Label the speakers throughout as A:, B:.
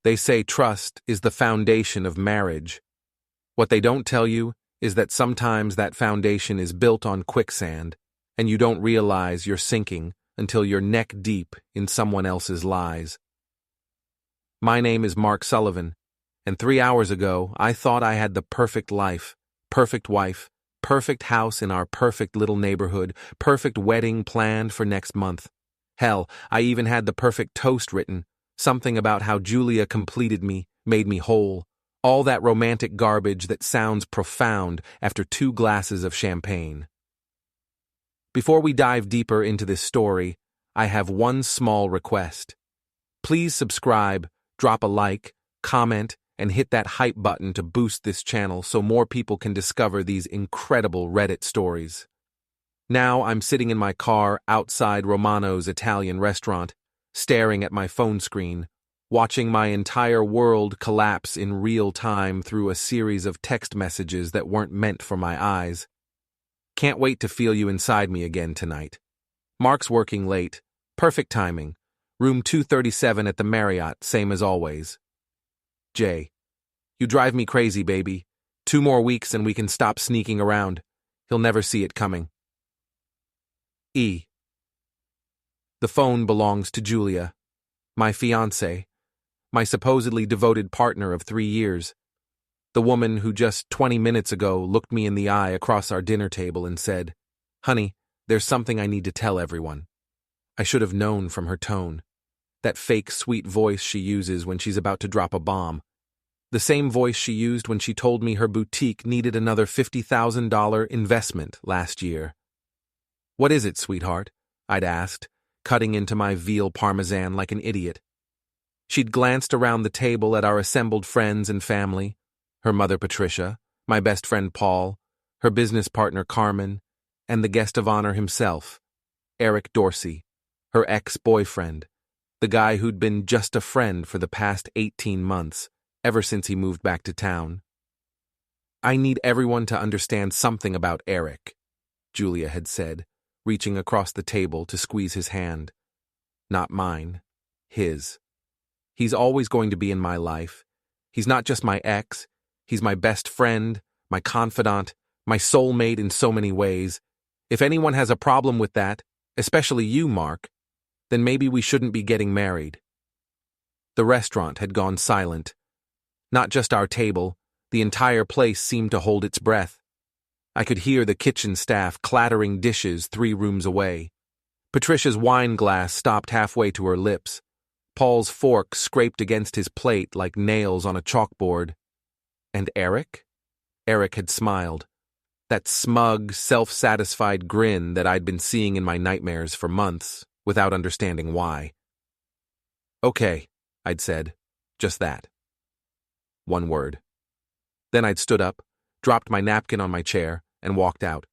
A: They say trust is the foundation of marriage. What they don't tell you is that sometimes that foundation is built on quicksand, and you don't realize you're sinking until you're neck deep in someone else's lies. My name is Mark Sullivan, and 3 hours ago I thought I had the perfect life, perfect wife, perfect house in our perfect little neighborhood, perfect wedding planned for next month. Hell, I even had the perfect toast written, something about how Julia completed me, made me whole, all that romantic garbage that sounds profound after 2 glasses of champagne. Before we dive deeper into this story, I have one small request. Please subscribe, drop a like, comment, and hit that hype button to boost this channel so more people can discover these incredible Reddit stories. Now I'm sitting in my car outside Romano's Italian restaurant, staring at my phone screen, watching my entire world collapse in real time through a series of text messages that weren't meant for my eyes. Can't wait to feel you inside me again tonight. Mark's working late. Perfect timing. Room 237 at the Marriott, same as always. Jay. You drive me crazy, baby. 2 more weeks and we can stop sneaking around. He'll never see it coming. E. The phone belongs to Julia, my fiancée, my supposedly devoted partner of 3 years. The woman who just 20 minutes ago looked me in the eye across our dinner table and said, "Honey, there's something I need to tell everyone." I should have known from her tone. That fake sweet voice she uses when she's about to drop a bomb. The same voice she used when she told me her boutique needed another $50,000 investment last year. "What is it, sweetheart?" I'd asked, cutting into my veal parmesan like an idiot. She'd glanced around the table at our assembled friends and family, her mother Patricia, my best friend Paul, her business partner Carmen, and the guest of honor himself, Eric Dorsey, her ex-boyfriend, the guy who'd been just a friend for the past 18 months, ever since he moved back to town. "I need everyone to understand something about Eric," Julia had said, reaching across the table to squeeze his hand. Not mine, his. He's always going to be in my life. He's not just my ex, he's my best friend, my confidant, my soulmate in so many ways. If anyone has a problem with that, especially you, Mark, then maybe we shouldn't be getting married. The restaurant had gone silent. Not just our table, the entire place seemed to hold its breath. I could hear the kitchen staff clattering dishes 3 rooms away. Patricia's wine glass stopped halfway to her lips. Paul's fork scraped against his plate like nails on a chalkboard. And Eric? Eric had smiled. That smug, self-satisfied grin that I'd been seeing in my nightmares for months, without understanding why. "Okay," I'd said. Just that. One word. Then I'd stood up, dropped my napkin on my chair, and walked out.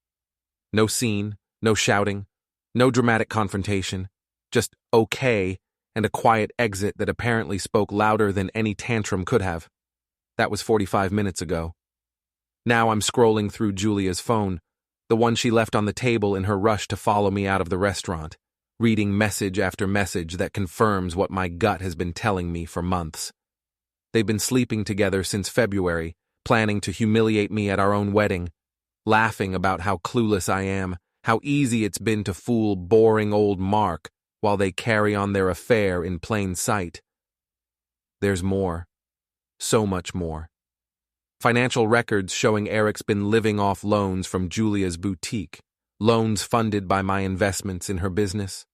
A: No scene, no shouting, no dramatic confrontation, just okay and a quiet exit that apparently spoke louder than any tantrum could have. That was 45 minutes ago. Now I'm scrolling through Julia's phone, the one she left on the table in her rush to follow me out of the restaurant, reading message after message that confirms what my gut has been telling me for months. They've been sleeping together since February, planning to humiliate me at our own wedding, laughing about how clueless I am, how easy it's been to fool boring old Mark while they carry on their affair in plain sight. There's more. So much more. Financial records showing Eric's been living off loans from Julia's boutique, loans funded by my investments in her business,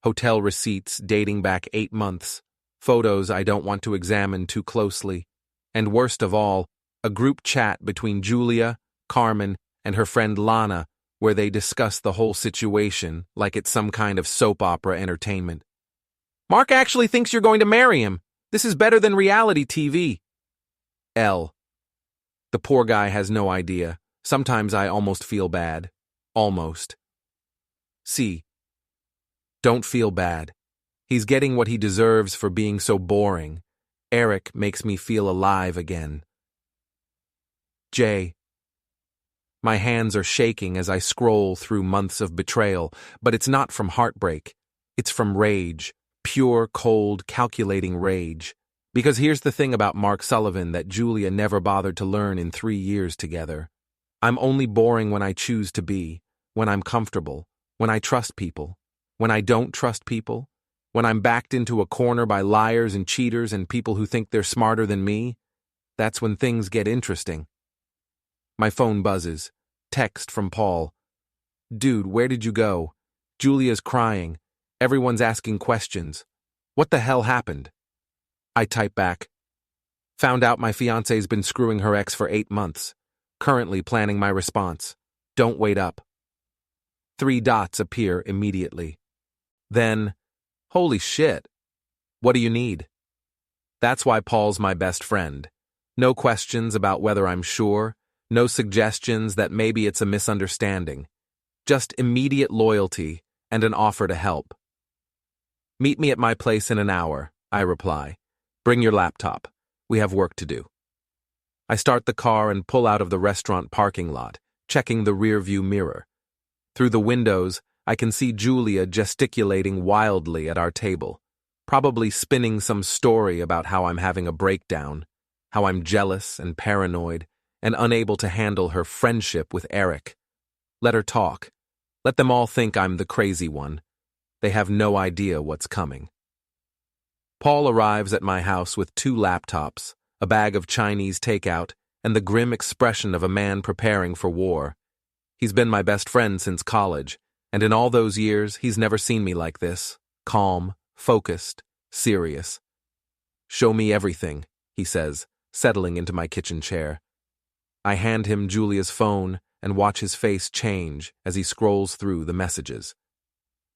A: hotel receipts dating back 8 months, photos I don't want to examine too closely, and worst of all, a group chat between Julia, Carmen, and her friend Lana where they discuss the whole situation like it's some kind of soap opera entertainment. "Mark actually thinks you're going to marry him. This is better than reality TV." L. The poor guy has no idea. Sometimes I almost feel bad. Almost. C. Don't feel bad. He's getting what he deserves for being so boring. Eric makes me feel alive again. J. My hands are shaking as I scroll through months of betrayal, but it's not from heartbreak. It's from rage, pure, cold, calculating rage. Because here's the thing about Mark Sullivan that Julia never bothered to learn in 3 years together. I'm only boring when I choose to be, when I'm comfortable, when I trust people, when I don't trust people, when I'm backed into a corner by liars and cheaters and people who think they're smarter than me. That's when things get interesting. My phone buzzes. Text from Paul. Dude, where did you go? Julia's crying. Everyone's asking questions. What the hell happened? I type back. Found out my fiancé's been screwing her ex for 8 months. Currently planning my response. Don't wait up. 3 dots appear immediately. Then, holy shit. What do you need? That's why Paul's my best friend. No questions about whether I'm sure. No suggestions that maybe it's a misunderstanding. Just immediate loyalty and an offer to help. Meet me at my place in an hour, I reply. Bring your laptop. We have work to do. I start the car and pull out of the restaurant parking lot, checking the rearview mirror. Through the windows, I can see Julia gesticulating wildly at our table, probably spinning some story about how I'm having a breakdown, how I'm jealous and paranoid, and unable to handle her friendship with Eric. Let her talk. Let them all think I'm the crazy one. They have no idea what's coming. Paul arrives at my house with 2 laptops, a bag of Chinese takeout, and the grim expression of a man preparing for war. He's been my best friend since college, and in all those years, he's never seen me like this, calm, focused, serious. Show me everything, he says, settling into my kitchen chair. I hand him Julia's phone and watch his face change as he scrolls through the messages.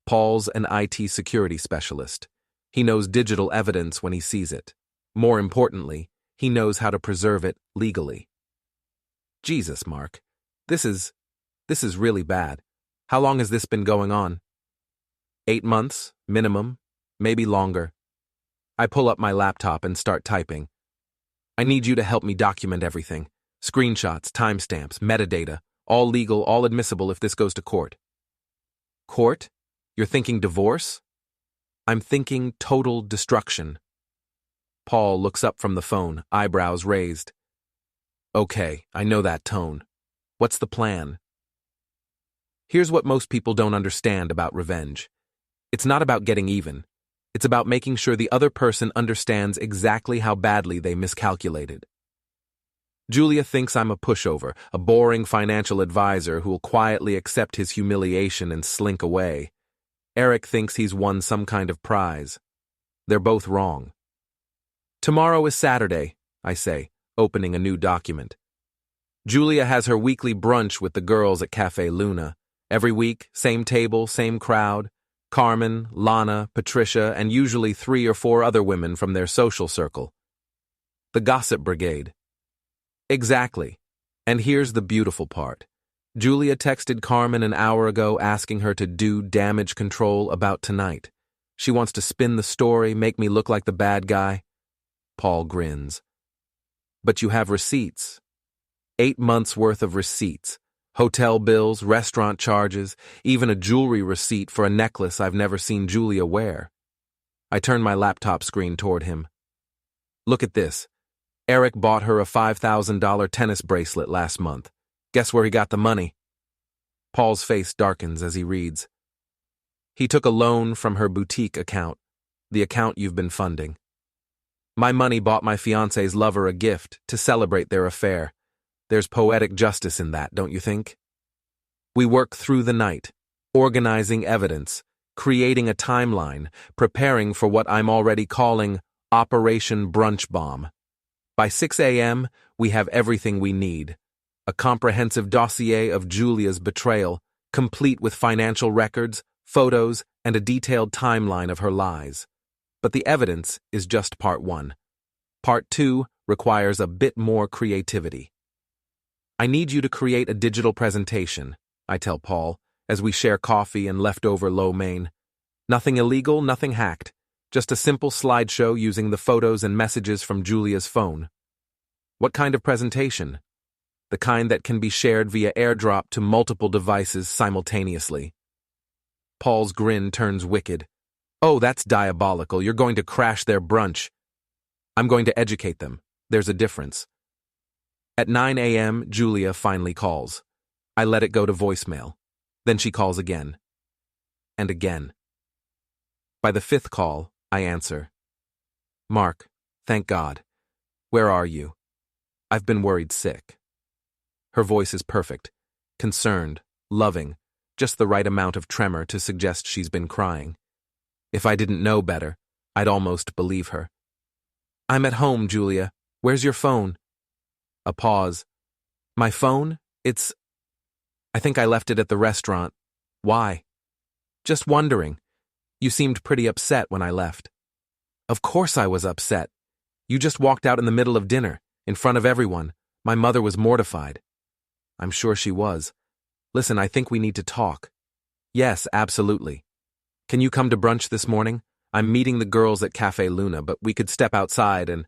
A: Paul's an IT security specialist. He knows digital evidence when he sees it. More importantly, he knows how to preserve it legally. Jesus, Mark. This is really bad. How long has this been going on? 8 months, minimum, maybe longer. I pull up my laptop and start typing. I need you to help me document everything. Screenshots, timestamps, metadata, all legal, all admissible if this goes to court. Court? You're thinking divorce? I'm thinking total destruction. Paul looks up from the phone, eyebrows raised. Okay, I know that tone. What's the plan? Here's what most people don't understand about revenge. It's not about getting even. It's about making sure the other person understands exactly how badly they miscalculated. Julia thinks I'm a pushover, a boring financial advisor who'll quietly accept his humiliation and slink away. Eric thinks he's won some kind of prize. They're both wrong. Tomorrow is Saturday, I say, opening a new document. Julia has her weekly brunch with the girls at Cafe Luna. Every week, same table, same crowd. Carmen, Lana, Patricia, and usually 3 or 4 other women from their social circle. The Gossip Brigade. Exactly. And here's the beautiful part. Julia texted Carmen an hour ago asking her to do damage control about tonight. She wants to spin the story, make me look like the bad guy. Paul grins. But you have receipts. 8 months' worth of receipts. Hotel bills, restaurant charges, even a jewelry receipt for a necklace I've never seen Julia wear. I turn my laptop screen toward him. Look at this. Eric bought her a $5,000 tennis bracelet last month. Guess where he got the money? Paul's face darkens as he reads. He took a loan from her boutique account, the account you've been funding. My money bought my fiancé's lover a gift to celebrate their affair. There's poetic justice in that, don't you think? We work through the night, organizing evidence, creating a timeline, preparing for what I'm already calling Operation Brunch Bomb. By 6 a.m., we have everything we need. A comprehensive dossier of Julia's betrayal, complete with financial records, photos, and a detailed timeline of her lies. But the evidence is just part 1. Part 2 requires a bit more creativity. I need you to create a digital presentation, I tell Paul, as we share coffee and leftover lo mein. Nothing illegal, nothing hacked. Just a simple slideshow using the photos and messages from Julia's phone. What kind of presentation? The kind that can be shared via airdrop to multiple devices simultaneously. Paul's grin turns wicked. Oh, that's diabolical. You're going to crash their brunch. I'm going to educate them. There's a difference. At 9 a.m., Julia finally calls. I let it go to voicemail. Then she calls again. And again. By the 5th call, I answer. Mark, thank God. Where are you? I've been worried sick. Her voice is perfect, concerned, loving, just the right amount of tremor to suggest she's been crying. If I didn't know better, I'd almost believe her. I'm at home, Julia. Where's your phone? A pause. My phone? I think I left it at the restaurant. Why? Just wondering. You seemed pretty upset when I left. Of course I was upset. You just walked out in the middle of dinner, in front of everyone. My mother was mortified. I'm sure she was. Listen, I think we need to talk. Yes, absolutely. Can you come to brunch this morning? I'm meeting the girls at Cafe Luna, but we could step outside and…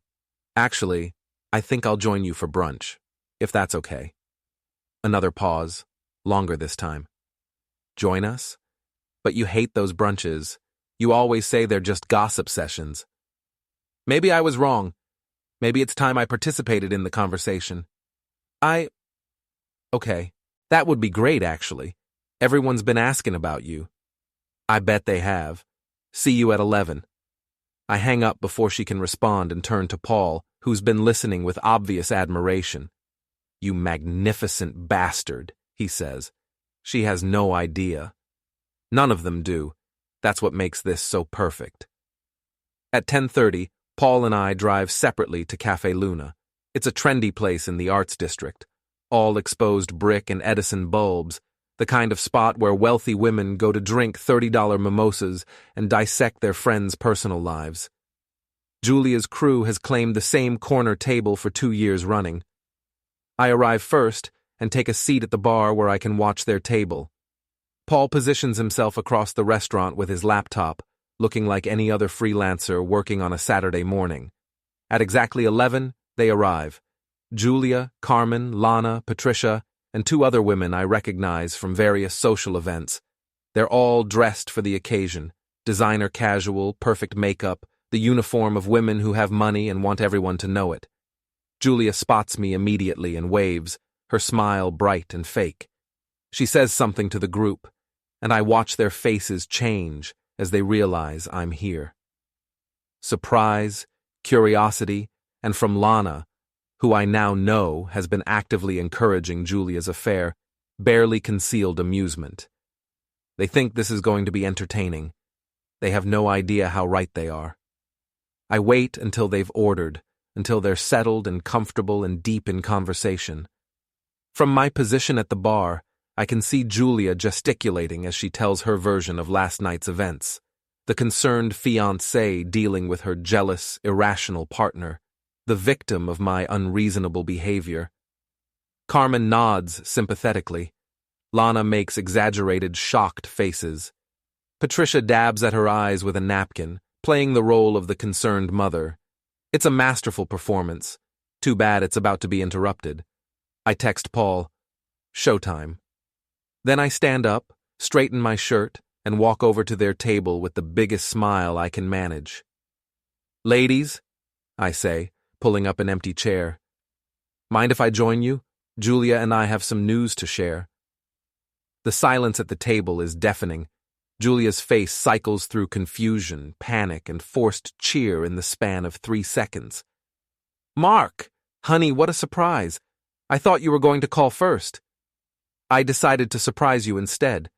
A: Actually, I think I'll join you for brunch, if that's okay. Another pause, longer this time. Join us? But you hate those brunches. You always say they're just gossip sessions. Maybe I was wrong. Maybe it's time I participated in the conversation. Okay, that would be great, actually. Everyone's been asking about you. I bet they have. See you at 11. I hang up before she can respond and turn to Paul, who's been listening with obvious admiration. You magnificent bastard, he says. She has no idea. None of them do. That's what makes this so perfect. At 10:30, Paul and I drive separately to Cafe Luna. It's a trendy place in the arts district. All exposed brick and Edison bulbs, the kind of spot where wealthy women go to drink $30 mimosas and dissect their friends' personal lives. Julia's crew has claimed the same corner table for 2 years running. I arrive first and take a seat at the bar where I can watch their table. Paul positions himself across the restaurant with his laptop, looking like any other freelancer working on a Saturday morning. At exactly 11, they arrive. Julia, Carmen, Lana, Patricia, and 2 other women I recognize from various social events. They're all dressed for the occasion. Designer casual, perfect makeup, the uniform of women who have money and want everyone to know it. Julia spots me immediately and waves, her smile bright and fake. She says something to the group, and I watch their faces change as they realize I'm here. Surprise, curiosity, and from Lana, who I now know has been actively encouraging Julia's affair, barely concealed amusement. They think this is going to be entertaining. They have no idea how right they are. I wait until they've ordered, until they're settled and comfortable and deep in conversation. From my position at the bar, I can see Julia gesticulating as she tells her version of last night's events, the concerned fiancé dealing with her jealous, irrational partner, the victim of my unreasonable behavior. Carmen nods sympathetically. Lana makes exaggerated, shocked faces. Patricia dabs at her eyes with a napkin, playing the role of the concerned mother. It's a masterful performance. Too bad it's about to be interrupted. I text Paul, "Showtime." Then I stand up, straighten my shirt, and walk over to their table with the biggest smile I can manage. "Ladies," I say, pulling up an empty chair. "Mind if I join you? Julia and I have some news to share." The silence at the table is deafening. Julia's face cycles through confusion, panic, and forced cheer in the span of 3 seconds. "Mark! Honey, what a surprise! I thought you were going to call first." "I decided to surprise you instead."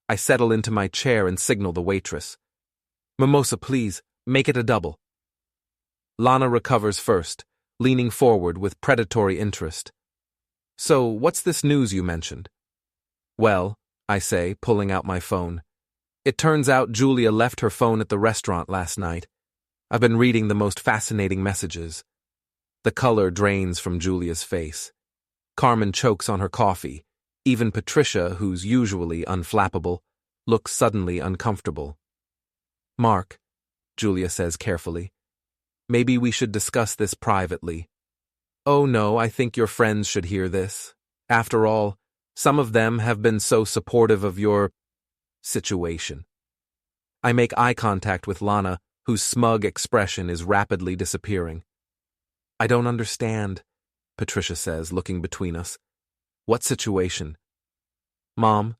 A: I settle into my chair and signal the waitress. "Mimosa, please. Make it a double." Lana recovers first, leaning forward with predatory interest. "So, what's this news you mentioned?" "Well," I say, pulling out my phone. "It turns out Julia left her phone at the restaurant last night. I've been reading the most fascinating messages." The color drains from Julia's face. Carmen chokes on her coffee. Even Patricia, who's usually unflappable, looks suddenly uncomfortable. "Mark," Julia says carefully, "maybe we should discuss this privately." "Oh no, I think your friends should hear this. After all, some of them have been so supportive of your situation." I make eye contact with Lana, whose smug expression is rapidly disappearing. "I don't understand," Patricia says, looking between us. "What situation?" "Mom,"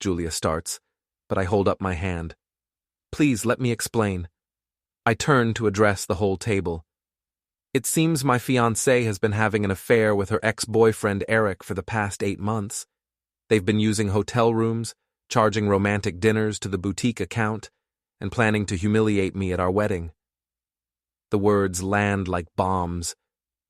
A: Julia starts, but I hold up my hand. "Please let me explain." I turn to address the whole table. "It seems my fiancée has been having an affair with her ex-boyfriend Eric for the past 8 months. They've been using hotel rooms, charging romantic dinners to the boutique account, and planning to humiliate me at our wedding." The words land like bombs.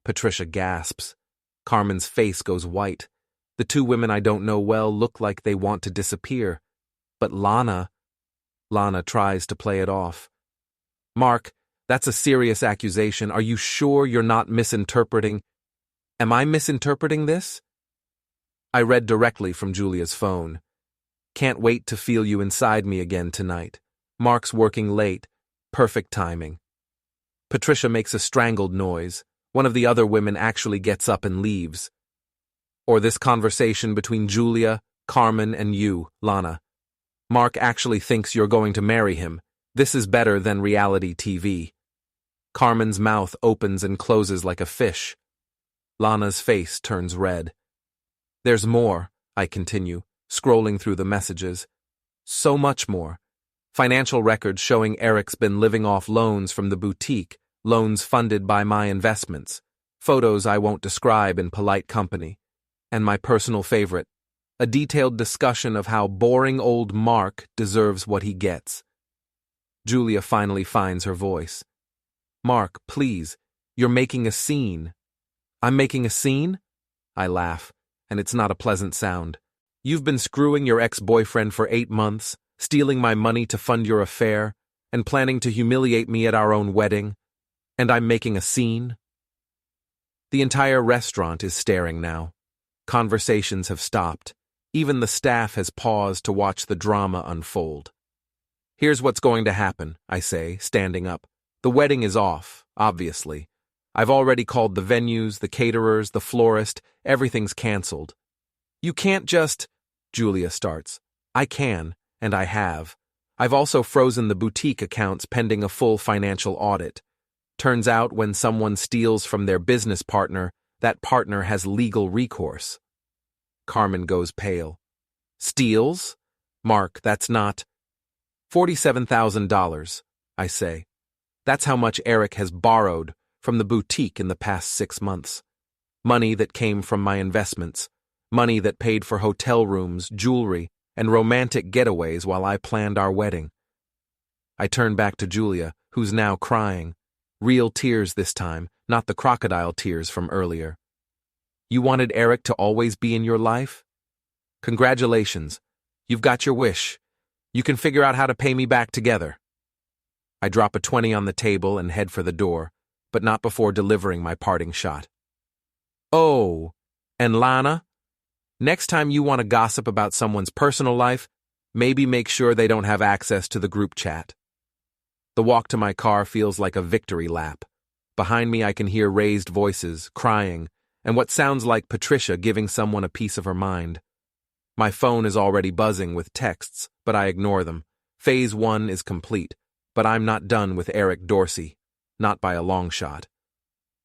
A: Patricia gasps. Carmen's face goes white. The two women I don't know well look like they want to disappear. But Lana tries to play it off. "Mark, that's a serious accusation. Are you sure you're not misinterpreting?" "Am I misinterpreting this?" I read directly from Julia's phone. "Can't wait to feel you inside me again tonight. Mark's working late. Perfect timing." Patricia makes a strangled noise. One of the other women actually gets up and leaves. "Or this conversation between Julia, Carmen, and you, Lana. Mark actually thinks you're going to marry him. This is better than reality TV." Carmen's mouth opens and closes like a fish. Lana's face turns red. "There's more," I continue, scrolling through the messages. "So much more. Financial records showing Eric's been living off loans from the boutique, loans funded by my investments, photos I won't describe in polite company, and my personal favorite, a detailed discussion of how boring old Mark deserves what he gets." Julia finally finds her voice. "Mark, please, you're making a scene." "I'm making a scene?" I laugh, and it's not a pleasant sound. "You've been screwing your ex-boyfriend for 8 months, stealing my money to fund your affair, and planning to humiliate me at our own wedding, and I'm making a scene?" The entire restaurant is staring now. Conversations have stopped. Even the staff has paused to watch the drama unfold. "Here's what's going to happen," I say, standing up. "The wedding is off, obviously. I've already called the venues, the caterers, the florist. Everything's canceled." "You can't just—" Julia starts. "I can, and I have. I've also frozen the boutique accounts pending a full financial audit. Turns out when someone steals from their business partner, that partner has legal recourse." Carmen goes pale. "Steals? Mark, that's not—" $47,000, I say. "That's how much Eric has borrowed from the boutique in the past 6 months. Money that came from my investments. Money that paid for hotel rooms, jewelry, and romantic getaways while I planned our wedding." I turn back to Julia, who's now crying. Real tears this time, not the crocodile tears from earlier. "You wanted Eric to always be in your life? Congratulations. You've got your wish. You can figure out how to pay me back together." I drop a 20 on the table and head for the door, but not before delivering my parting shot. "Oh, and Lana? Next time you want to gossip about someone's personal life, maybe make sure they don't have access to the group chat." The walk to my car feels like a victory lap. Behind me I can hear raised voices, crying, and what sounds like Patricia giving someone a piece of her mind. My phone is already buzzing with texts, but I ignore them. Phase 1 is complete, but I'm not done with Eric Dorsey. Not by a long shot.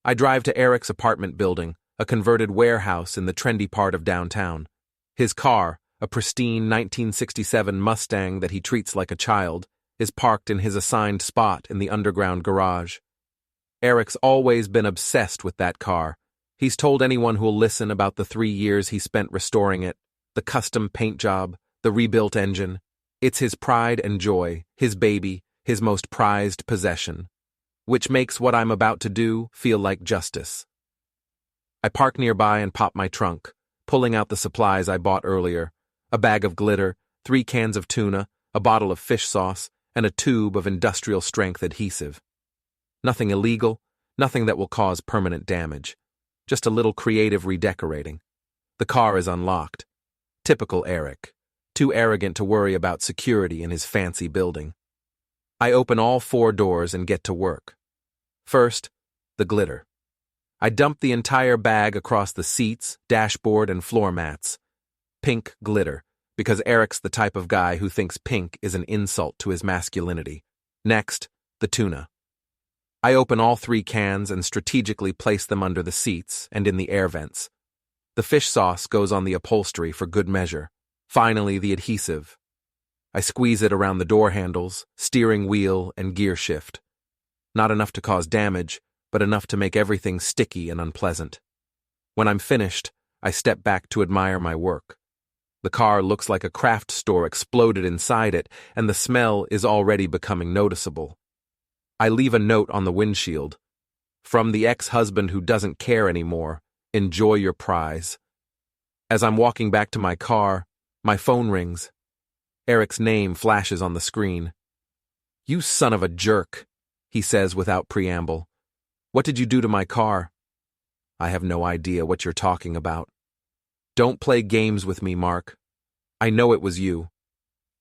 A: I drive to Eric's apartment building, a converted warehouse in the trendy part of downtown. His car, a pristine 1967 Mustang that he treats like a child, is parked in his assigned spot in the underground garage. Eric's always been obsessed with that car. He's told anyone who'll listen about the 3 years he spent restoring it, the custom paint job, the rebuilt engine. It's his pride and joy, his baby, his most prized possession, which makes what I'm about to do feel like justice. I park nearby and pop my trunk, pulling out the supplies I bought earlier, a bag of glitter, 3 cans of tuna, a bottle of fish sauce, and a tube of industrial-strength adhesive. Nothing illegal, nothing that will cause permanent damage. Just a little creative redecorating. The car is unlocked. Typical Eric. Too arrogant to worry about security in his fancy building. I open all 4 doors and get to work. First, the glitter. I dump the entire bag across the seats, dashboard, and floor mats. Pink glitter, because Eric's the type of guy who thinks pink is an insult to his masculinity. Next, the tuna. I open all 3 cans and strategically place them under the seats and in the air vents. The fish sauce goes on the upholstery for good measure. Finally, the adhesive. I squeeze it around the door handles, steering wheel, and gear shift. Not enough to cause damage, but enough to make everything sticky and unpleasant. When I'm finished, I step back to admire my work. The car looks like a craft store exploded inside it, and the smell is already becoming noticeable. I leave a note on the windshield. From the ex-husband who doesn't care anymore, enjoy your prize. As I'm walking back to my car, my phone rings. Eric's name flashes on the screen. "You son of a jerk," he says without preamble. "What did you do to my car?" "I have no idea what you're talking about." "Don't play games with me, Mark. I know it was you."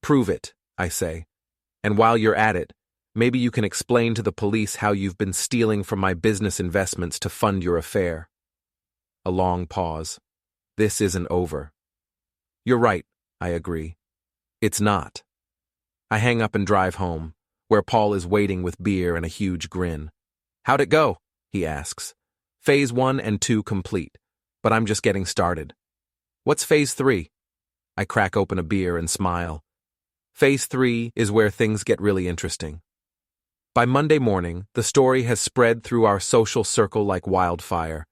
A: "Prove it," I say. "And while you're at it, maybe you can explain to the police how you've been stealing from my business investments to fund your affair." A long pause. This isn't over. "You're right," I agree. "It's not." I hang up and drive home, where Paul is waiting with beer and a huge grin. "How'd it go?" he asks. "Phase 1 and 2 complete, but I'm just getting started." "What's Phase 3? I crack open a beer and smile. Phase 3 is where things get really interesting. By Monday morning, the story has spread through our social circle like wildfire.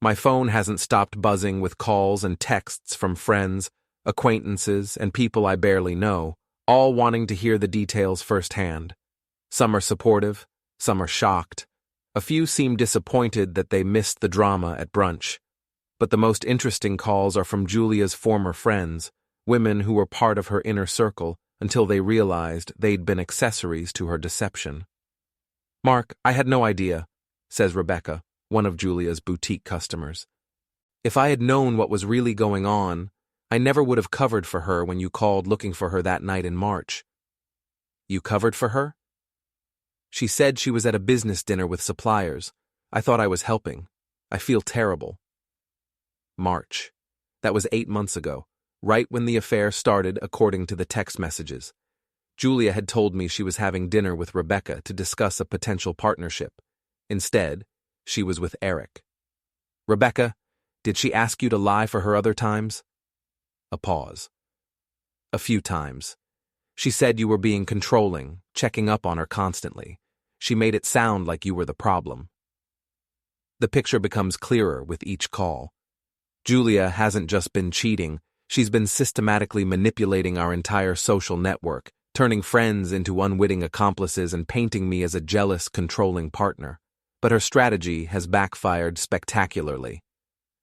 A: My phone hasn't stopped buzzing with calls and texts from friends, acquaintances, and people I barely know, all wanting to hear the details firsthand. Some are supportive, some are shocked. A few seem disappointed that they missed the drama at brunch. But the most interesting calls are from Julia's former friends, women who were part of her inner circle until they realized they'd been accessories to her deception. "Mark, I had no idea," says Rebecca, one of Julia's boutique customers. "If I had known what was really going on, I never would have covered for her when you called looking for her that night in March." "You covered for her?" "She said she was at a business dinner with suppliers. I thought I was helping. I feel terrible." March. That was 8 months ago, right when the affair started according to the text messages. Julia had told me she was having dinner with Rebecca to discuss a potential partnership. Instead, she was with Eric. "Rebecca, did she ask you to lie for her other times?" A pause. "A few times. She said you were being controlling, checking up on her constantly. She made it sound like you were the problem." The picture becomes clearer with each call. Julia hasn't just been cheating, she's been systematically manipulating our entire social network, turning friends into unwitting accomplices and painting me as a jealous, controlling partner. But her strategy has backfired spectacularly.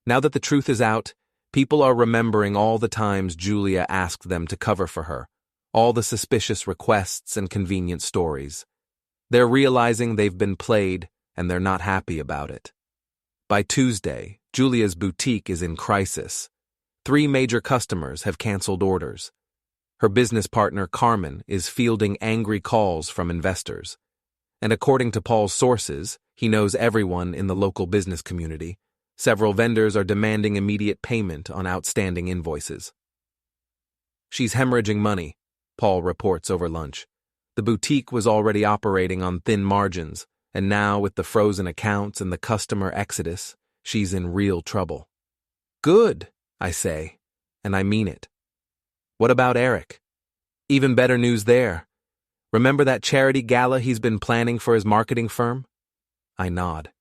A: Now that the truth is out, people are remembering all the times Julia asked them to cover for her, all the suspicious requests and convenient stories. They're realizing they've been played, and they're not happy about it. By Tuesday, Julia's boutique is in crisis. 3 major customers have canceled orders. Her business partner, Carmen, is fielding angry calls from investors. And according to Paul's sources, he knows everyone in the local business community. Several vendors are demanding immediate payment on outstanding invoices. "She's hemorrhaging money," Paul reports over lunch. The boutique was already operating on thin margins, and now with the frozen accounts and the customer exodus, she's in real trouble. "Good," I say, and I mean it. "What about Eric?" "Even better news there. Remember that charity gala he's been planning for his marketing firm?" I nod.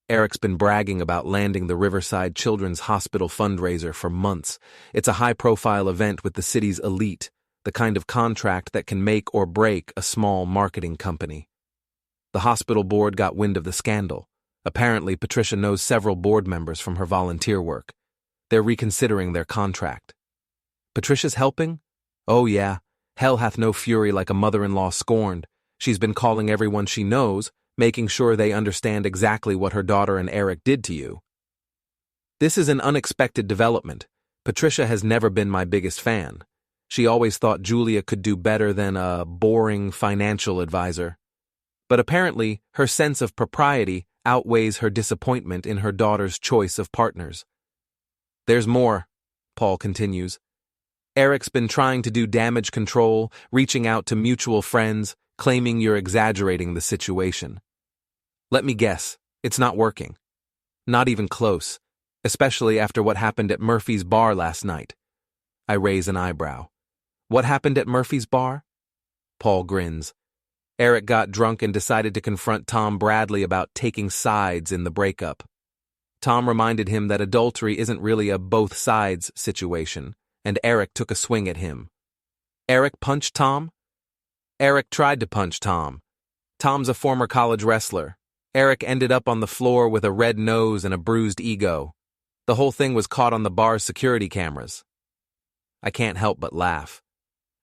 A: Eric's been bragging about landing the Riverside Children's Hospital fundraiser for months. It's a high-profile event with the city's elite, the kind of contract that can make or break a small marketing company. The hospital board got wind of the scandal. Apparently, Patricia knows several board members from her volunteer work. They're reconsidering their contract. "Patricia's helping?" "Oh yeah, hell hath no fury like a mother-in-law scorned. She's been calling everyone she knows, making sure they understand exactly what her daughter and Eric did to you." This is an unexpected development. Patricia has never been my biggest fan. She always thought Julia could do better than a boring financial advisor. But apparently, her sense of propriety outweighs her disappointment in her daughter's choice of partners. "There's more," Paul continues. "Eric's been trying to do damage control, reaching out to mutual friends, claiming you're exaggerating the situation. Let me guess, it's not working. Not even close, especially after what happened at Murphy's bar last night. I raise an eyebrow. What happened at Murphy's bar? Paul grins. Eric got drunk and decided to confront Tom Bradley about taking sides in the breakup. Tom reminded him that adultery isn't really a both sides situation, and Eric took a swing at him. Eric punched Tom? Eric tried to punch Tom. Tom's a former college wrestler. Eric ended up on the floor with a red nose and a bruised ego. The whole thing was caught on the bar's security cameras. I can't help but laugh.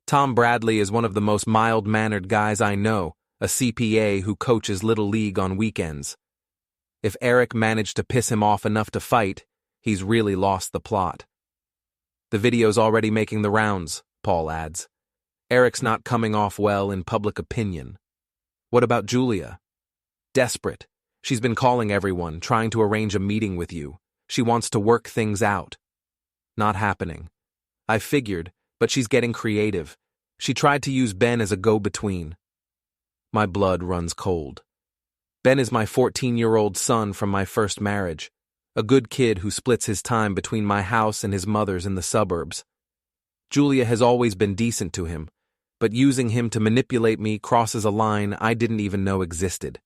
A: Tom Bradley is one of the most mild-mannered guys I know, a CPA who coaches Little League on weekends. If Eric managed to piss him off enough to fight, he's really lost the plot. The video's already making the rounds, Paul adds. Eric's not coming off well in public opinion. What about Julia? Desperate. She's been calling everyone, trying to arrange a meeting with you. She wants to work things out. Not happening. I figured, but she's getting creative. She tried to use Ben as a go-between. My blood runs cold. Ben is my 14-year-old son from my first marriage, a good kid who splits his time between my house and his mother's in the suburbs. Julia has always been decent to him, but using him to manipulate me crosses a line I didn't even know existed.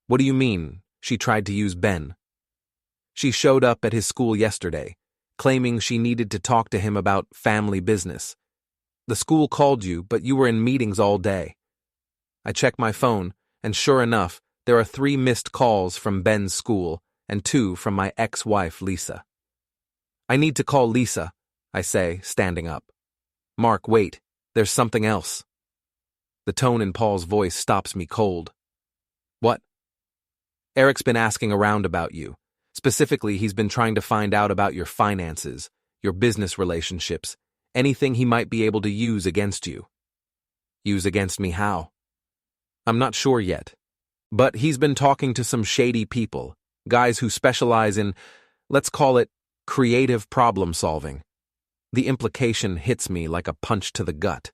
A: What do you mean, she tried to use Ben? She showed up at his school yesterday, claiming she needed to talk to him about family business. The school called you, but you were in meetings all day. I checked my phone, and sure enough, there are 3 missed calls from Ben's school and 2 from my ex-wife, Lisa. I need to call Lisa, I say, standing up. Mark, wait, there's something else. The tone in Paul's voice stops me cold. What? Eric's been asking around about you. Specifically, he's been trying to find out about your finances, your business relationships, anything he might be able to use against you. Use against me how? I'm not sure yet. But he's been talking to some shady people, guys who specialize in, let's call it, creative problem solving. The implication hits me like a punch to the gut.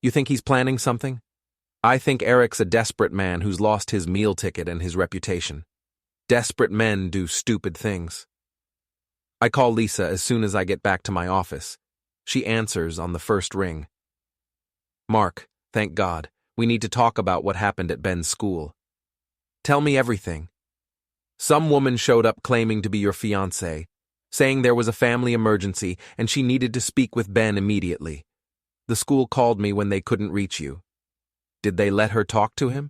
A: You think he's planning something? I think Eric's a desperate man who's lost his meal ticket and his reputation. Desperate men do stupid things. I call Lisa as soon as I get back to my office. She answers on the first ring. Mark, thank God, we need to talk about what happened at Ben's school. Tell me everything. Some woman showed up claiming to be your fiancé, saying there was a family emergency and she needed to speak with Ben immediately. The school called me when they couldn't reach you. Did they let her talk to him?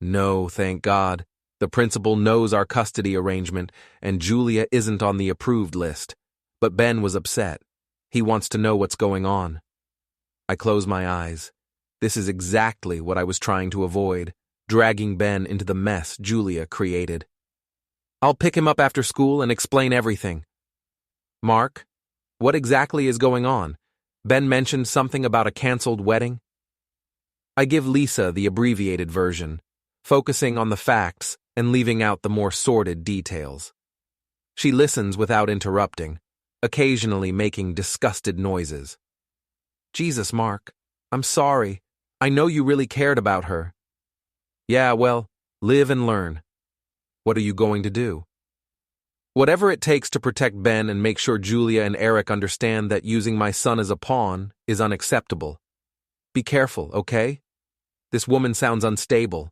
A: No, thank God. The principal knows our custody arrangement, and Julia isn't on the approved list. But Ben was upset. He wants to know what's going on. I close my eyes. This is exactly what I was trying to avoid, dragging Ben into the mess Julia created. I'll pick him up after school and explain everything. Mark, what exactly is going on? Ben mentioned something about a canceled wedding. I give Lisa the abbreviated version, focusing on the facts and leaving out the more sordid details. She listens without interrupting, occasionally making disgusted noises. Jesus, Mark, I'm sorry. I know you really cared about her. Yeah, well, live and learn. What are you going to do? Whatever it takes to protect Ben and make sure Julia and Eric understand that using my son as a pawn is unacceptable. Be careful, okay? This woman sounds unstable.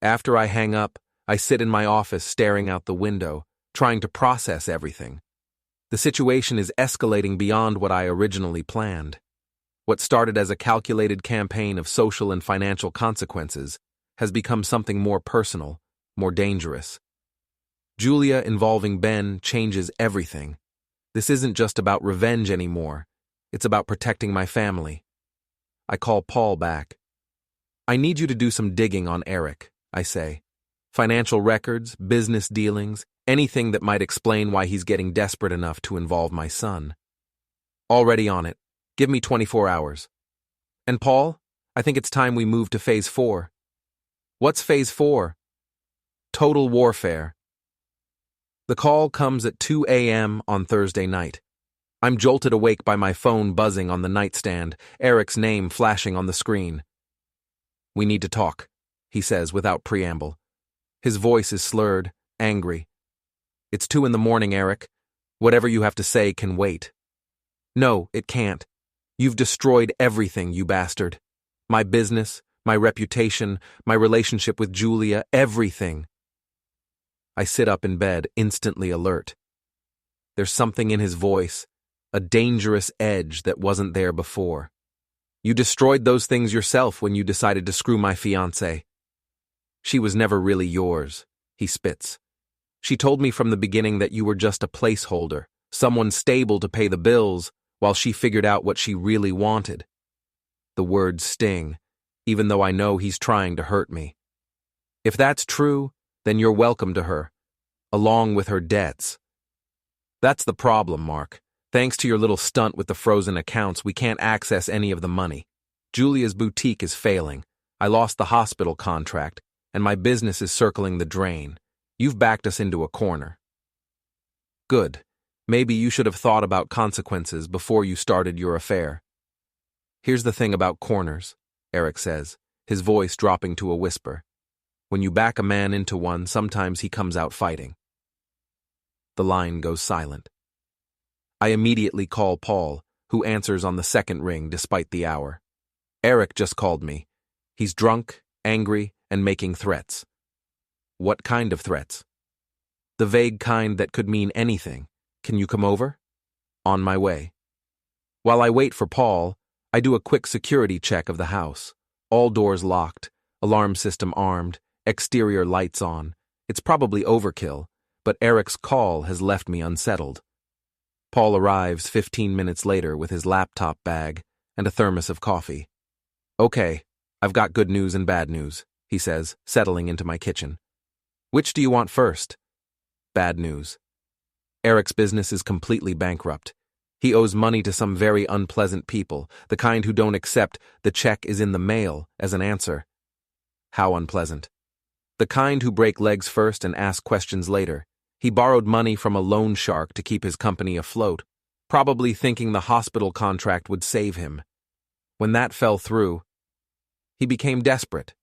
A: After I hang up, I sit in my office staring out the window, trying to process everything. The situation is escalating beyond what I originally planned. What started as a calculated campaign of social and financial consequences has become something more personal, more dangerous. Julia involving Ben changes everything. This isn't just about revenge anymore. It's about protecting my family. I call Paul back. I need you to do some digging on Eric, I say. Financial records, business dealings, anything that might explain why he's getting desperate enough to involve my son. Already on it. Give me 24 hours. And Paul, I think it's time we move to Phase 4. What's Phase 4? Total warfare. The call comes at 2 a.m. on Thursday night. I'm jolted awake by my phone buzzing on the nightstand, Eric's name flashing on the screen. We need to talk, he says without preamble. His voice is slurred, angry. It's 2 a.m, Eric. Whatever you have to say can wait. No, it can't. You've destroyed everything, you bastard. My business, my reputation, my relationship with Julia, everything. I sit up in bed, instantly alert. There's something in his voice, a dangerous edge that wasn't there before. You destroyed those things yourself when you decided to screw my fiancée. She was never really yours, he spits. She told me from the beginning that you were just a placeholder, someone stable to pay the bills, while she figured out what she really wanted. The words sting, even though I know he's trying to hurt me. If that's true, then you're welcome to her, along with her debts. That's the problem, Mark. Thanks to your little stunt with the frozen accounts, we can't access any of the money. Julia's boutique is failing. I lost the hospital contract, and my business is circling the drain. You've backed us into a corner. Good. Maybe you should have thought about consequences before you started your affair. Here's the thing about corners, Eric says, his voice dropping to a whisper. When you back a man into one, sometimes he comes out fighting. The line goes silent. I immediately call Paul, who answers on the second ring despite the hour. Eric just called me. He's drunk, angry, and making threats. What kind of threats? The vague kind that could mean anything. Can you come over? On my way. While I wait for Paul, I do a quick security check of the house. All doors locked, alarm system armed, exterior lights on. It's probably overkill, but Eric's call has left me unsettled. Paul arrives 15 minutes later with his laptop bag and a thermos of coffee. Okay, I've got good news and bad news, he says, settling into my kitchen. Which do you want first? Bad news. Eric's business is completely bankrupt. He owes money to some very unpleasant people, the kind who don't accept the check is in the mail as an answer. How unpleasant? The kind who break legs first and ask questions later. He borrowed money from a loan shark to keep his company afloat, probably thinking the hospital contract would save him. When that fell through, he became desperate.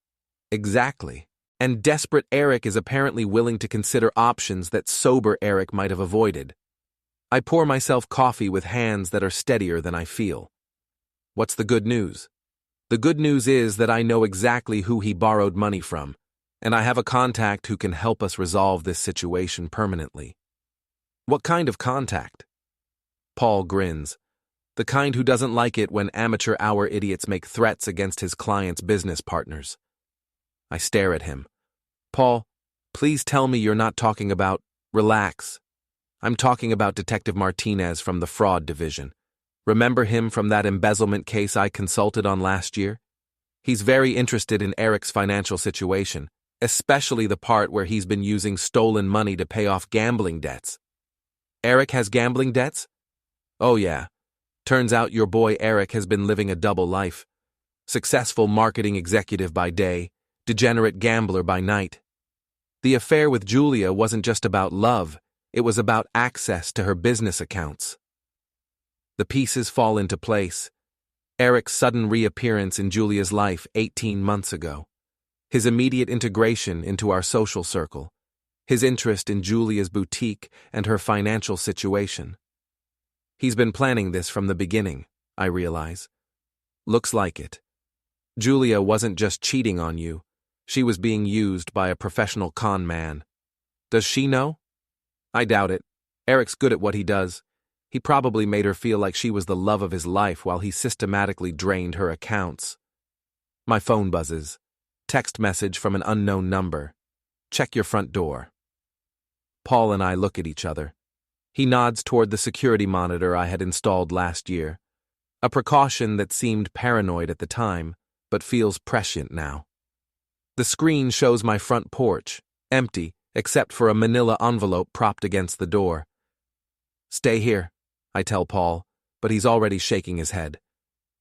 A: Exactly. And desperate Eric is apparently willing to consider options that sober Eric might have avoided. I pour myself coffee with hands that are steadier than I feel. What's the good news? The good news is that I know exactly who he borrowed money from, and I have a contact who can help us resolve this situation permanently. What kind of contact? Paul grins. The kind who doesn't like it when amateur hour idiots make threats against his clients' business partners. I stare at him. Paul, please tell me you're not talking about, relax. I'm talking about Detective Martinez from the fraud division. Remember him from that embezzlement case I consulted on last year? He's very interested in Eric's financial situation, especially the part where he's been using stolen money to pay off gambling debts. Eric has gambling debts? Oh yeah. Turns out your boy Eric has been living a double life. Successful marketing executive by day, degenerate gambler by night. The affair with Julia wasn't just about love, it was about access to her business accounts. The pieces fall into place. Eric's sudden reappearance in Julia's life 18 months ago. His immediate integration into our social circle. His interest in Julia's boutique and her financial situation. He's been planning this from the beginning, I realize. Looks like it. Julia wasn't just cheating on you. She was being used by a professional con man. Does she know? I doubt it. Eric's good at what he does. He probably made her feel like she was the love of his life while he systematically drained her accounts. My phone buzzes. Text message from an unknown number. Check your front door. Paul and I look at each other. He nods toward the security monitor I had installed last year. A precaution that seemed paranoid at the time, but feels prescient now. The screen shows my front porch, empty, except for a manila envelope propped against the door. Stay here, I tell Paul, but he's already shaking his head.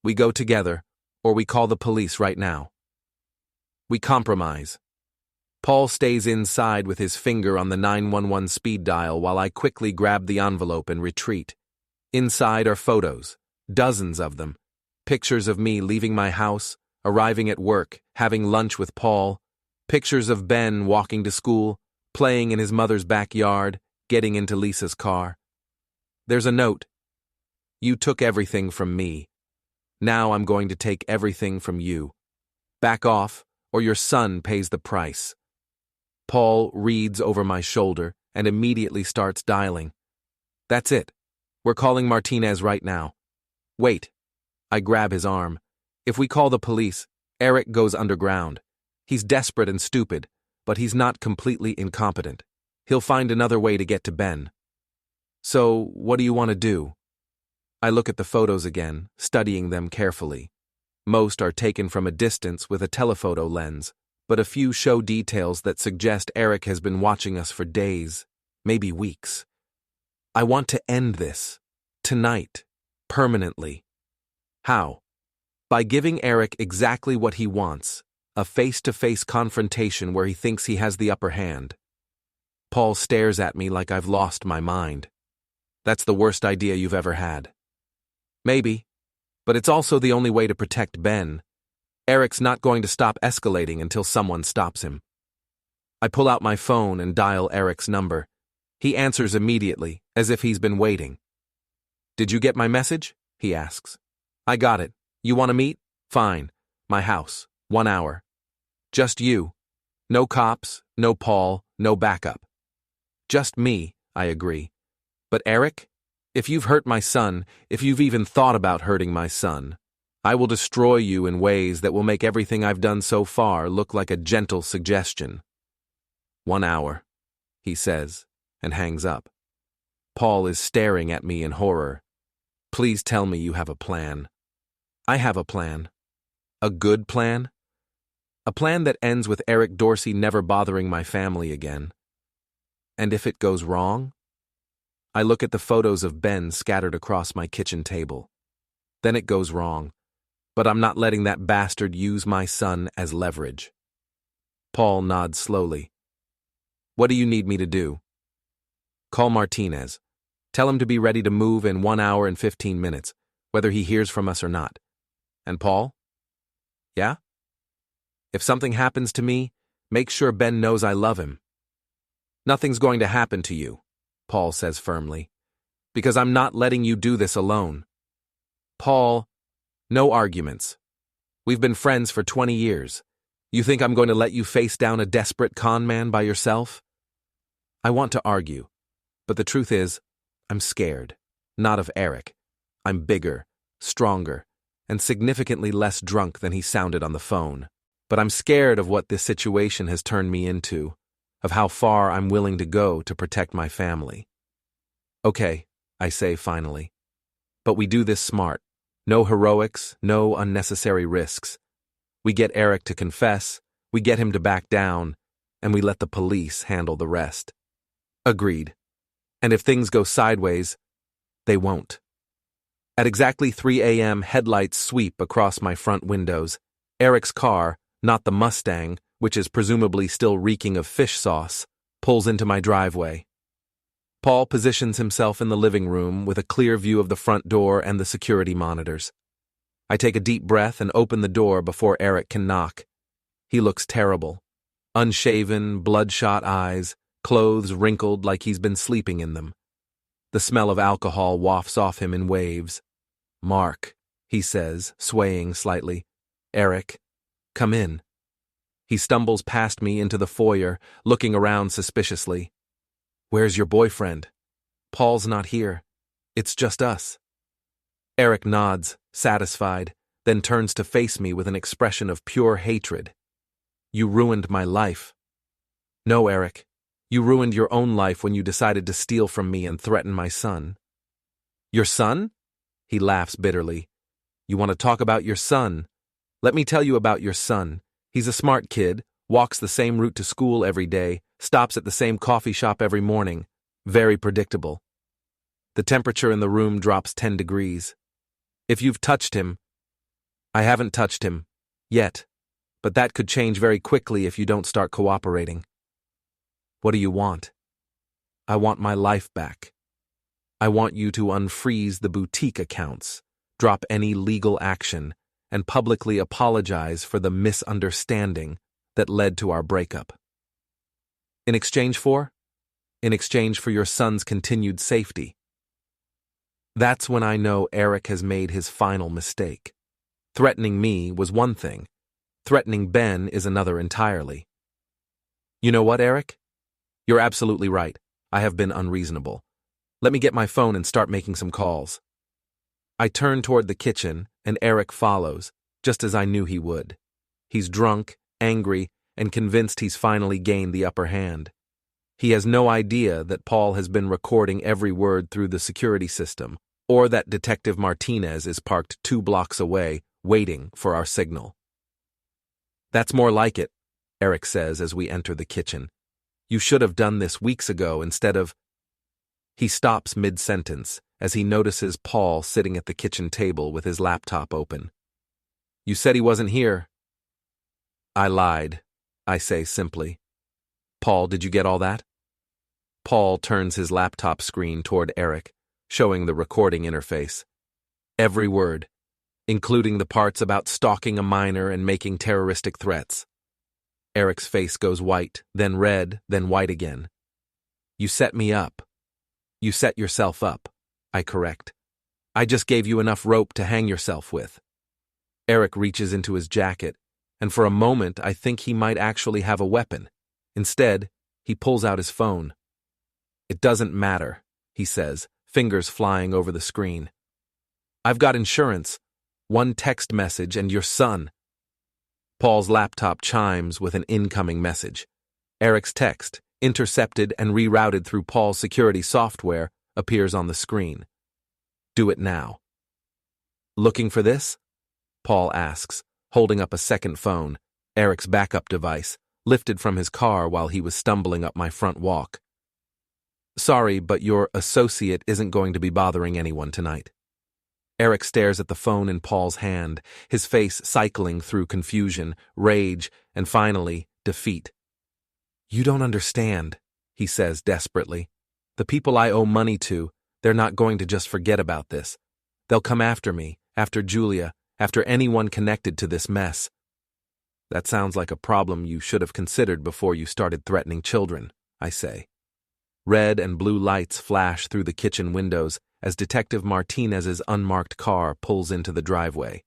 A: We go together, or we call the police right now. We compromise. Paul stays inside with his finger on the 911 speed dial while I quickly grab the envelope and retreat. Inside are photos, dozens of them. Pictures of me leaving my house, arriving at work, having lunch with Paul, pictures of Ben walking to school, playing in his mother's backyard, getting into Lisa's car. There's a note. You took everything from me. Now I'm going to take everything from you. Back off, or your son pays the price. Paul reads over my shoulder and immediately starts dialing. That's it. We're calling Martinez right now. Wait. I grab his arm. If we call the police, Eric goes underground. He's desperate and stupid, but he's not completely incompetent. He'll find another way to get to Ben. So, what do you want to do? I look at the photos again, studying them carefully. Most are taken from a distance with a telephoto lens, but a few show details that suggest Eric has been watching us for days, maybe weeks. I want to end this. Tonight. Permanently. How? By giving Eric exactly what he wants, a face-to-face confrontation where he thinks he has the upper hand. Paul stares at me like I've lost my mind. That's the worst idea you've ever had. Maybe, but it's also the only way to protect Ben. Eric's not going to stop escalating until someone stops him. I pull out my phone and dial Eric's number. He answers immediately, as if he's been waiting. Did you get my message? He asks. I got it. You want to meet? Fine. My house. 1 hour. Just you. No cops, no Paul, no backup. Just me, I agree. But Eric? If you've hurt my son, if you've even thought about hurting my son, I will destroy you in ways that will make everything I've done so far look like a gentle suggestion. 1 hour, he says, and hangs up. Paul is staring at me in horror. Please tell me you have a plan. I have a plan. A good plan? A plan that ends with Eric Dorsey never bothering my family again. And if it goes wrong? I look at the photos of Ben scattered across my kitchen table. Then it goes wrong, but I'm not letting that bastard use my son as leverage. Paul nods slowly. What do you need me to do? Call Martinez. Tell him to be ready to move in 1 hour and 15 minutes, whether he hears from us or not. And Paul? Yeah? If something happens to me, make sure Ben knows I love him. Nothing's going to happen to you, Paul says firmly, because I'm not letting you do this alone. Paul, no arguments. We've been friends for 20 years. You think I'm going to let you face down a desperate con man by yourself? I want to argue, but the truth is, I'm scared. Not of Eric. I'm bigger, stronger, and significantly less drunk than he sounded on the phone. But I'm scared of what this situation has turned me into, of how far I'm willing to go to protect my family. Okay, I say finally. But we do this smart. No heroics, no unnecessary risks. We get Eric to confess, we get him to back down, and we let the police handle the rest. Agreed. And if things go sideways, they won't. At exactly 3 a.m., headlights sweep across my front windows. Eric's car, not the Mustang, which is presumably still reeking of fish sauce, pulls into my driveway. Paul positions himself in the living room with a clear view of the front door and the security monitors. I take a deep breath and open the door before Eric can knock. He looks terrible. Unshaven, bloodshot eyes, clothes wrinkled like he's been sleeping in them. The smell of alcohol wafts off him in waves. Mark, he says, swaying slightly. Eric, come in. He stumbles past me into the foyer, looking around suspiciously. Where's your boyfriend? Paul's not here. It's just us. Eric nods, satisfied, then turns to face me with an expression of pure hatred. You ruined my life. No, Eric. You ruined your own life when you decided to steal from me and threaten my son. Your son? He laughs bitterly. You want to talk about your son? Let me tell you about your son. He's a smart kid, walks the same route to school every day, stops at the same coffee shop every morning. Very predictable. The temperature in the room drops 10 degrees. If you've touched him, I haven't touched him. Yet. But that could change very quickly if you don't start cooperating. What do you want? I want my life back. I want you to unfreeze the boutique accounts, drop any legal action, and publicly apologize for the misunderstanding that led to our breakup. In exchange for? In exchange for your son's continued safety. That's when I know Eric has made his final mistake. Threatening me was one thing. Threatening Ben is another entirely. You know what, Eric? You're absolutely right. I have been unreasonable. Let me get my phone and start making some calls. I turn toward the kitchen, and Eric follows, just as I knew he would. He's drunk, angry, and convinced he's finally gained the upper hand. He has no idea that Paul has been recording every word through the security system, or that Detective Martinez is parked 2 blocks away, waiting for our signal. That's more like it, Eric says as we enter the kitchen. You should have done this weeks ago instead of... He stops mid-sentence as he notices Paul sitting at the kitchen table with his laptop open. You said he wasn't here. I lied, I say simply. Paul, did you get all that? Paul turns his laptop screen toward Eric, showing the recording interface. Every word, including the parts about stalking a minor and making terroristic threats. Eric's face goes white, then red, then white again. You set me up. You set yourself up, I correct. I just gave you enough rope to hang yourself with. Eric reaches into his jacket, and for a moment I think he might actually have a weapon. Instead, he pulls out his phone. It doesn't matter, he says, fingers flying over the screen. I've got insurance, 1 text message, and your son. Paul's laptop chimes with an incoming message. Eric's text, intercepted and rerouted through Paul's security software, appears on the screen. Do it now. Looking for this? Paul asks, holding up a second phone, Eric's backup device, lifted from his car while he was stumbling up my front walk. Sorry, but your associate isn't going to be bothering anyone tonight. Eric stares at the phone in Paul's hand, his face cycling through confusion, rage, and finally, defeat. You don't understand, he says desperately. The people I owe money to, they're not going to just forget about this. They'll come after me, after Julia, after anyone connected to this mess. That sounds like a problem you should have considered before you started threatening children, I say. Red and blue lights flash through the kitchen windows as Detective Martinez's unmarked car pulls into the driveway.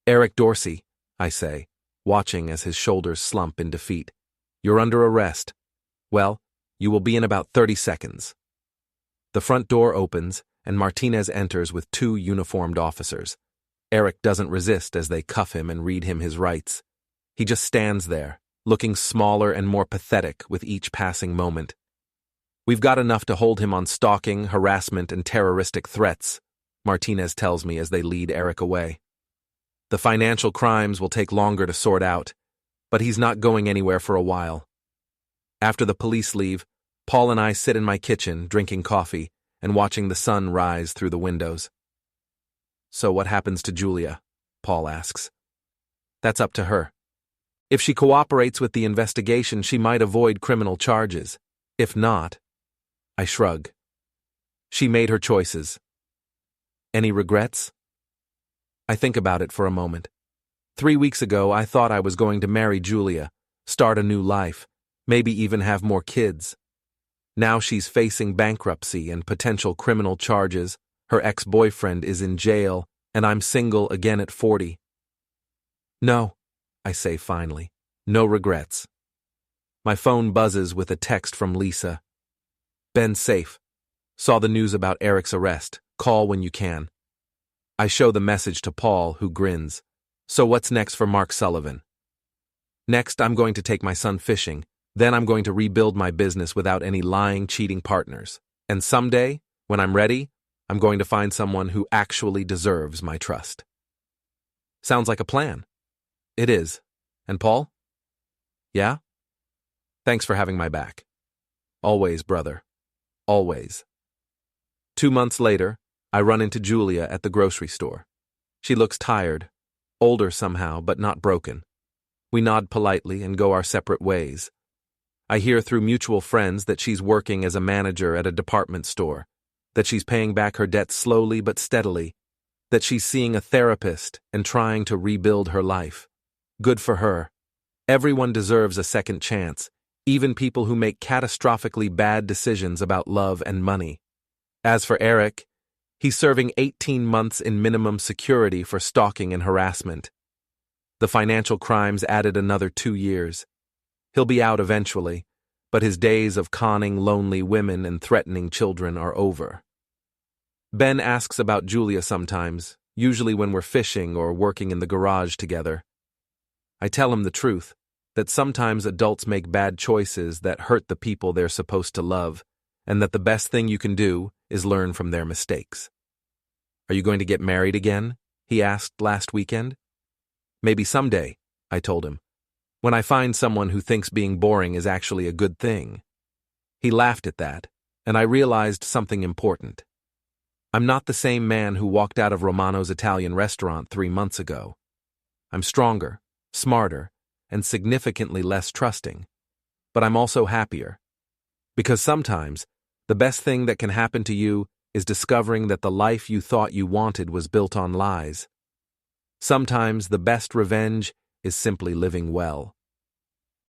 A: Eric Dorsey, I say, watching as his shoulders slump in defeat. You're under arrest. Well, you will be in about 30 seconds. The front door opens, and Martinez enters with 2 uniformed officers. Eric doesn't resist as they cuff him and read him his rights. He just stands there, looking smaller and more pathetic with each passing moment. We've got enough to hold him on stalking, harassment, and terroristic threats, Martinez tells me as they lead Eric away. The financial crimes will take longer to sort out, but he's not going anywhere for a while. After the police leave, Paul and I sit in my kitchen, drinking coffee, and watching the sun rise through the windows. So what happens to Julia? Paul asks. That's up to her. If she cooperates with the investigation, she might avoid criminal charges. If not, I shrug. She made her choices. Any regrets? I think about it for a moment. 3 weeks ago, I thought I was going to marry Julia, start a new life, maybe even have more kids. Now she's facing bankruptcy and potential criminal charges, her ex-boyfriend is in jail, and I'm single again at 40. No, I say finally. No regrets. My phone buzzes with a text from Lisa. Ben's safe. Saw the news about Eric's arrest. Call when you can. I show the message to Paul, who grins. So what's next for Mark Sullivan? Next, I'm going to take my son fishing. Then I'm going to rebuild my business without any lying, cheating partners. And someday, when I'm ready, I'm going to find someone who actually deserves my trust. Sounds like a plan. It is. And Paul? Yeah? Thanks for having my back. Always, brother. Always. 2 months later, I run into Julia at the grocery store. She looks tired, older somehow, but not broken. We nod politely and go our separate ways. I hear through mutual friends that she's working as a manager at a department store, that she's paying back her debt slowly but steadily, that she's seeing a therapist and trying to rebuild her life. Good for her. Everyone deserves a second chance, even people who make catastrophically bad decisions about love and money. As for Eric, he's serving 18 months in minimum security for stalking and harassment. The financial crimes added another 2 years. He'll be out eventually, but his days of conning lonely women and threatening children are over. Ben asks about Julia sometimes, usually when we're fishing or working in the garage together. I tell him the truth, that sometimes adults make bad choices that hurt the people they're supposed to love, and that the best thing you can do is learn from their mistakes. Are you going to get married again? He asked last weekend. Maybe someday, I told him, when I find someone who thinks being boring is actually a good thing. He laughed at that, and I realized something important. I'm not the same man who walked out of Romano's Italian restaurant 3 months ago. I'm stronger, smarter, and significantly less trusting. But I'm also happier. Because sometimes, the best thing that can happen to you is discovering that the life you thought you wanted was built on lies. Sometimes the best revenge is simply living well.